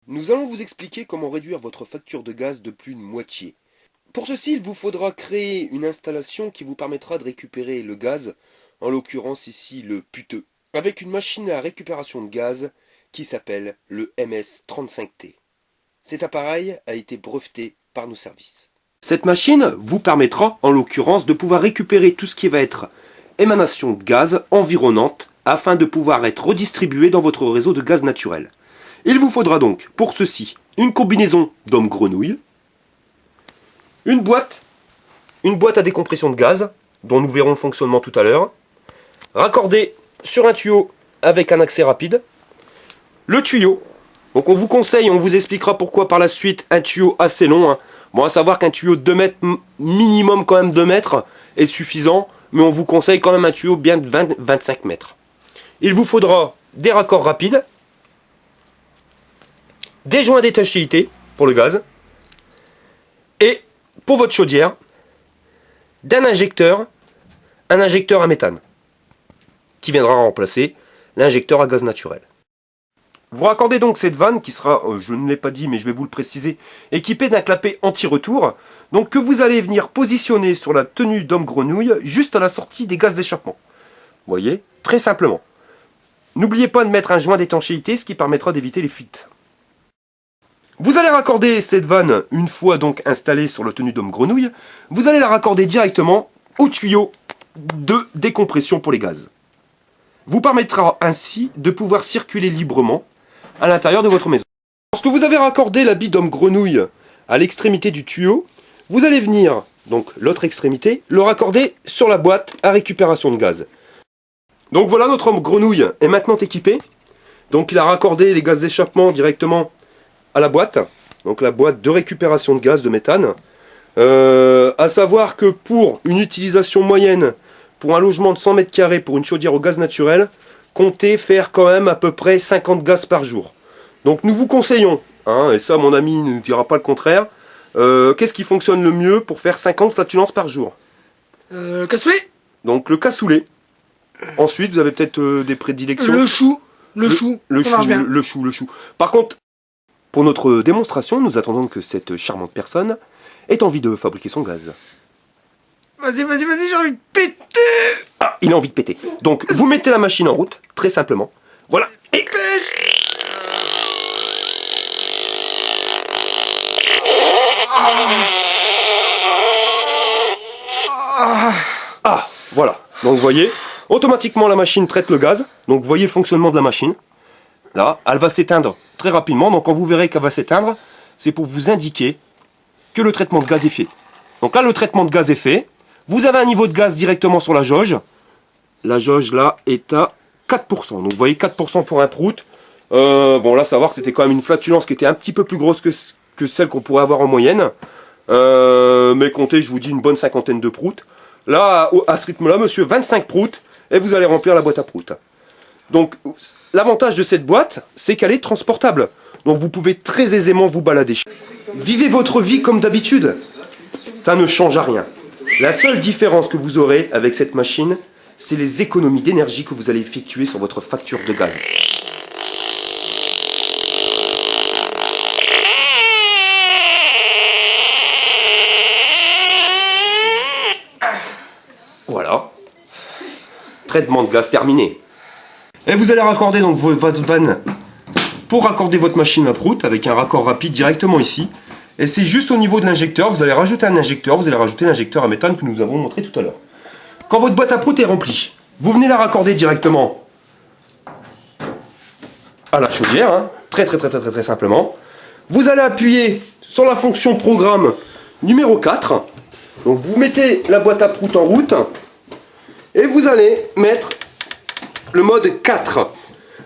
Nous allons vous expliquer comment réduire votre facture de gaz de plus de moitié. Pour ceci, il vous faudra créer une installation qui vous permettra de récupérer le gaz, en l'occurrence ici le puteux, avec une machine à récupération de gaz qui s'appelle le MS35T. Cet appareil a été breveté par nos services. Cette machine vous permettra, en l'occurrence, de pouvoir récupérer tout ce qui va être émanation de gaz environnante afin de pouvoir être redistribué dans votre réseau de gaz naturel. Il vous faudra donc, pour ceci, une combinaison d'homme-grenouille, une boîte à décompression de gaz, dont nous verrons le fonctionnement tout à l'heure, raccordée sur un tuyau avec un accès rapide, le tuyau. Donc on vous conseille, on vous expliquera pourquoi par la suite, un tuyau assez long. Bon, à savoir qu'un tuyau de 2 mètres, minimum quand même 2 mètres, est suffisant, mais on vous conseille quand même un tuyau bien de 20-25 mètres. Il vous faudra des raccords rapides, des joints d'étanchéité pour le gaz, et pour votre chaudière, un injecteur à méthane, qui viendra remplacer l'injecteur à gaz naturel. Vous raccordez donc cette vanne qui sera, je ne l'ai pas dit mais je vais vous le préciser, équipée d'un clapet anti-retour, donc que vous allez venir positionner sur la tenue d'homme-grenouille juste à la sortie des gaz d'échappement. Vous voyez, très simplement. N'oubliez pas de mettre un joint d'étanchéité, ce qui permettra d'éviter les fuites. Vous allez raccorder cette vanne, une fois donc installée sur la tenue d'homme-grenouille, vous allez la raccorder directement au tuyau de décompression pour les gaz. Vous permettra ainsi de pouvoir circuler librement à l'intérieur de votre maison. Lorsque vous avez raccordé la bille d'homme-grenouille à l'extrémité du tuyau, vous allez venir, donc l'autre extrémité, le raccorder sur la boîte à récupération de gaz. Donc voilà, notre homme-grenouille est maintenant équipé. Donc il a raccordé les gaz d'échappement directement à la boîte, donc la boîte de récupération de gaz de méthane. À savoir que pour une utilisation moyenne, pour un logement de 100 m² pour une chaudière au gaz naturel, comptez faire quand même à peu près 50 gaz par jour. Donc nous vous conseillons, et ça mon ami ne dira pas le contraire, qu'est-ce qui fonctionne le mieux pour faire 50 flatulences par jour? Le cassoulet. Donc le cassoulet. Ensuite vous avez peut-être des prédilections. Le chou. Le chou. Par contre, pour notre démonstration, nous attendons que cette charmante personne ait envie de fabriquer son gaz. Vas-y, j'ai envie de péter. Ah, il a envie de péter. Donc, vous mettez la machine en route, très simplement. Voilà. Et... Ah, voilà. Donc, vous voyez, automatiquement, la machine traite le gaz. Donc, vous voyez le fonctionnement de la machine. Là, elle va s'éteindre très rapidement. Donc, quand vous verrez qu'elle va s'éteindre, c'est pour vous indiquer que le traitement de gaz est fait. Donc là, le traitement de gaz est fait. Vous avez un niveau de gaz directement sur la jauge. La jauge, là, est à 4%. Donc, vous voyez, 4% pour un prout. Bon, là, savoir que c'était quand même une flatulence qui était un petit peu plus grosse que celle qu'on pourrait avoir en moyenne. Mais comptez, je vous dis, une bonne cinquantaine de proutes. Là, à ce rythme-là, monsieur, 25 proutes. Et vous allez remplir la boîte à proutes. Donc, l'avantage de cette boîte, c'est qu'elle est transportable. Donc, vous pouvez très aisément vous balader. Vivez votre vie comme d'habitude. Ça ne change à rien. La seule différence que vous aurez avec cette machine, c'est les économies d'énergie que vous allez effectuer sur votre facture de gaz. Voilà. Traitement de gaz terminé. Et vous allez raccorder donc votre vanne pour raccorder votre machine à prout avec un raccord rapide directement ici. Et c'est juste au niveau de l'injecteur, vous allez rajouter un injecteur, vous allez rajouter l'injecteur à méthane que nous avons montré tout à l'heure. Quand votre boîte à prout est remplie, vous venez la raccorder directement à la chaudière, très simplement. Vous allez appuyer sur la fonction programme numéro 4. Donc vous mettez la boîte à prout en route et vous allez mettre le mode 4.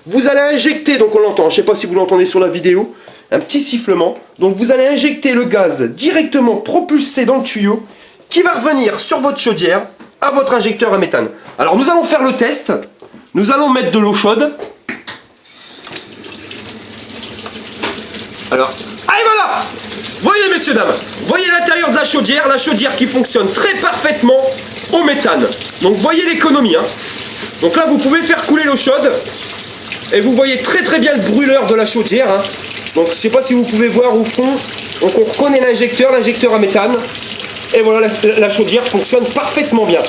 Vous allez injecter, donc on l'entend, je ne sais pas si vous l'entendez sur la vidéo, un petit sifflement. Donc vous allez injecter le gaz directement propulsé dans le tuyau qui va revenir sur votre chaudière à votre injecteur à méthane. Alors nous allons faire le test. Nous allons mettre de l'eau chaude. Alors, allez voilà. Voyez messieurs dames, voyez l'intérieur de la chaudière qui fonctionne très parfaitement au méthane. Donc voyez l'économie. Donc là vous pouvez faire couler l'eau chaude. Et vous voyez très bien le brûleur de la chaudière. Donc je sais pas si vous pouvez voir au fond. Donc on reconnaît l'injecteur à méthane. Et voilà, la chaudière fonctionne parfaitement bien.